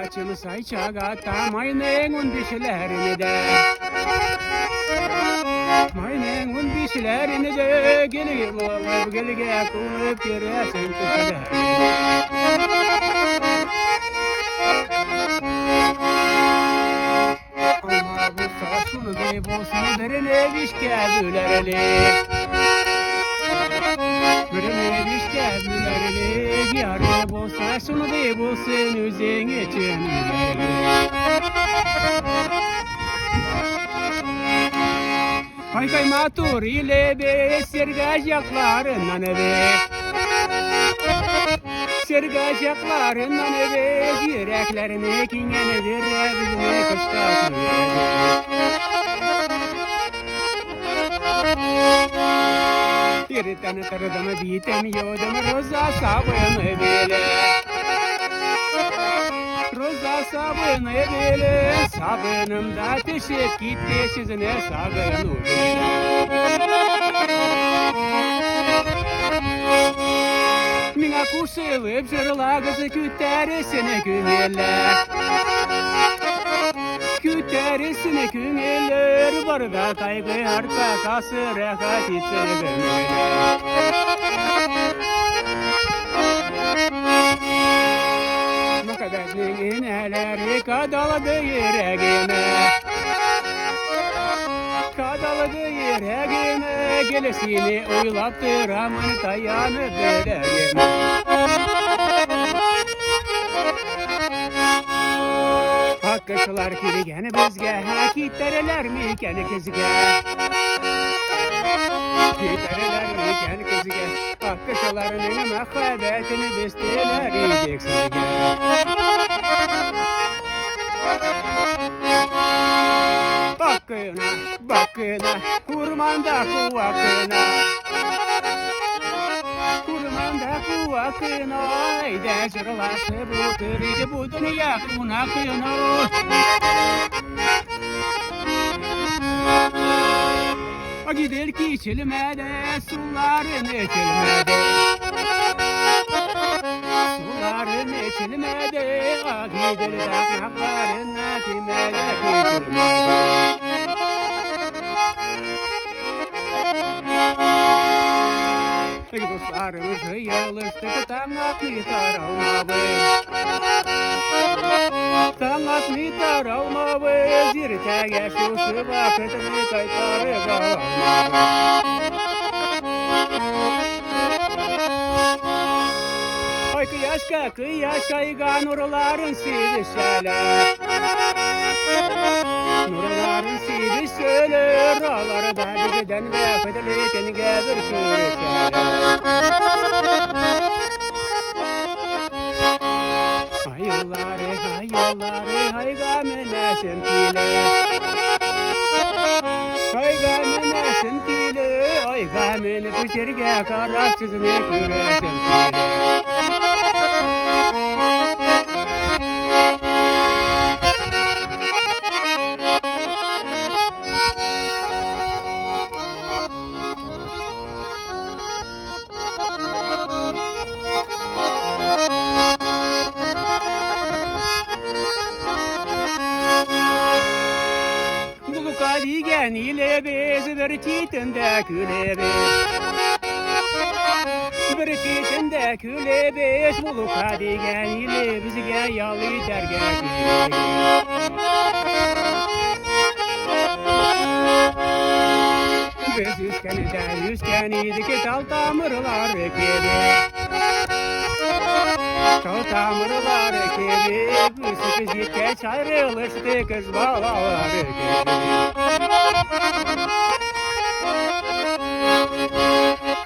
saçını sayçağa tamaynen un dişlerini de. Maynen un dişlerini de gelir oğlum gelge kunup giresin kuşları. Ama bu saçını da bolsun derine vişkebülerli. Derine vişkebülerli yarı bu saçını da bolsun üzün için. Hay kay matur ile be sergacaklarından be. Sergacaklarından be yüreklerini kingenedir bizine kışkırtıyor. Bir tane taradım bitemiyorum roza sabını bile. Roza sabını bile sabınımda teşek gitti sizine sabını bile. Mina kuşılıp jırlağızı kütterisine kümeller. Kütterisine kümeller var da kaygı arka kası rehat içine gömeller. Makabetliğin eleri kadaladı yüreğime. Kadaladı yüreğime gelesini oylattı ramın tayanı böreğime. Hakkışlar kirgen bizge kitlereler miken kizge. Kitlereler miken kizge. Hakkışlarının muhabbetini besteler yiyeceksin. Bakına, bakına, kurmanda kuvakına. Kurmanda kuvakına, ayda jırlası bu tırıcı bu dünya kunakına. O gider ki içilmede, suların içilmede. Suların içilmede, o gider dakmakların kimede geçilmede. Dostlarımızı yalıştık tangat mitar almabız. Tangat mitar almabız. Zirtege şuşu vakitini kaytarıp almabız. Oy kıyaşka kıygan nurların silişeler. Nurların silişeler. Ağları da giden ve fedeliken gelir sürüşeler. Hayolları haygamene sentile. Haygamene sentile. Haygamene pişirge karaksızını küre sentile. Digen ile bez bir çitinde külebe. Bir çitinde külebe buluka digen ile bizge yalı derge. Biz yüzken idik tal tamırlar kebe. Tal tamırlar kebe. Bu sekiz ayrılıştı kız bağlar kebe.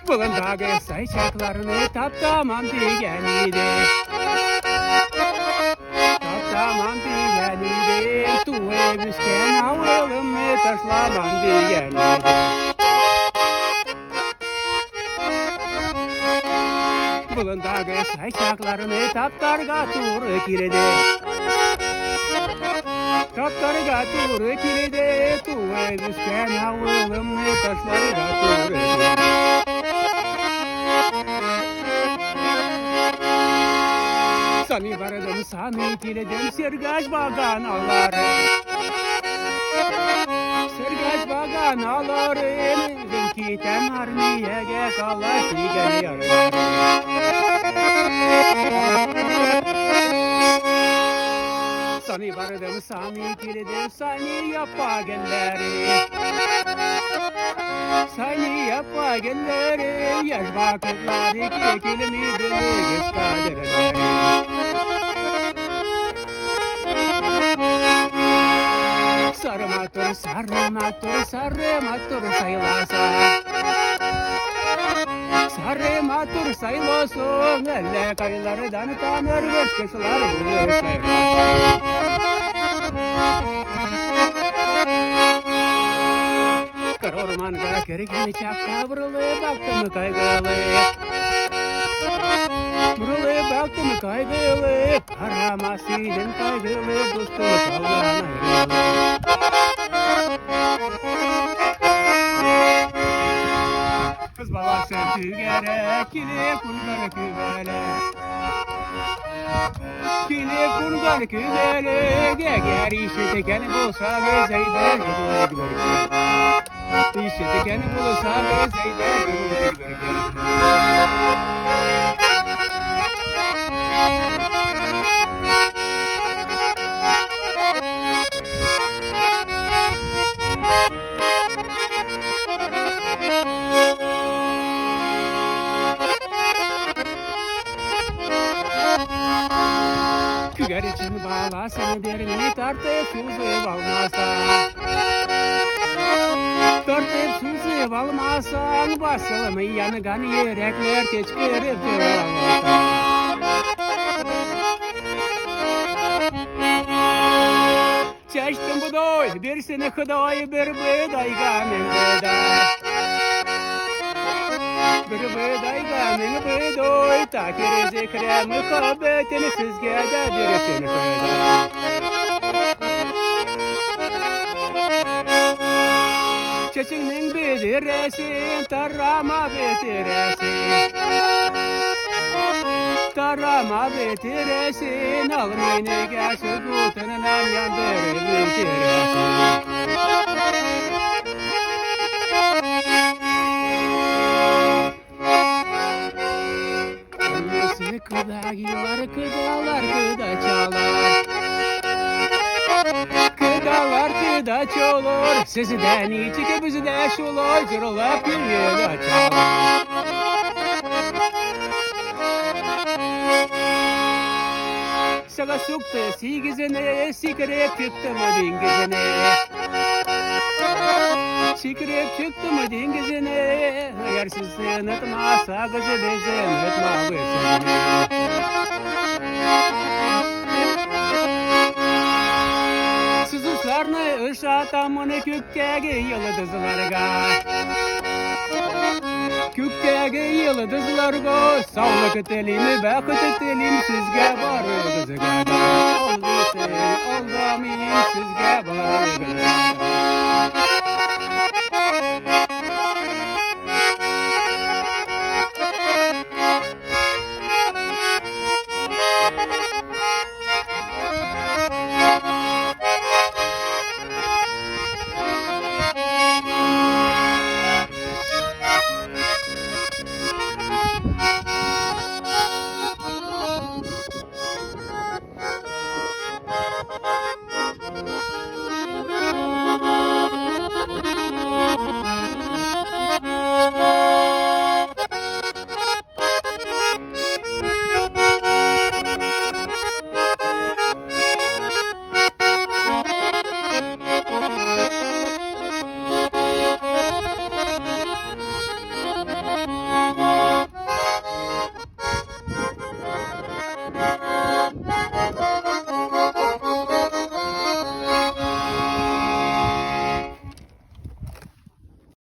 Bulundağı sayçaklarını taptamam diyeniydi. Taptamam diyeniydi. Tuğe büsken avlımı taşlamam diyeniydi. Bulundağı sayçaklarını taptarga tur kirdi. Taptarga tur kirdi. Tuğe büsken avlımı taşlarga tur kirdi. Sani vardım sami kiledim sergaç baganaları. Sergaç baganaları benki temarniyege kalaşı geliyor. Sani vardım sami kiledim sani yappa gelleri. Sani yappa gelleri yaş vakitleri kekilimi biliriz kaderleri. Sarmatur sarmatur sarmatur saylasa. Sarmatur saylosun elle kaylardan tanır kışlar bulur saylasa. Ormanda kergeni çapta vurulu baktım kaygılı. Vurulu baktım kaygılı. Aramasıydım kaygılı dostum kaldan ayrılı. Kız babası tügere kili kurgar küvele. Kili kurgar küvele. Geger işi teken bulsa gezeyder gidiyor. İşte kendi bulursa bezeyde görür. Küger için bağlasın derini tartıp suzu almasa. Tartıp suzu almasan basılımı yanıgan yürekler keçkirip duralmasa. Çeştim budoy, birisini kıdoy, bir bıdayga min bıday. Bir bıdayga min bıdoy, takiri zikre muhabbetini sizge de birisini kıdoy. Çeçinin bidiresin, tarama bitiresin. Tarama bitiresin, almayını gerçi kutundan yandırı bitiresin. Annesi kıda giyiler, kıdalar kıda çalar. Kıdalar kıda çalar, sizden içi bizde şulay, cırlap gülüyor çalar. Sağa soktu sigizine, sikrep çıktı mı dingizine. Sikrep çıktı mı dingizine, ayarsızsın etma, sağızı bezin etma bezin. Sızuslarını ışatamını kükkege yıldızlarga. Kükkege yıldızlarga, sağlık telimi, bakıt telim sizge var kızıga. Oldu sen, oldamayın sizge var kızıga.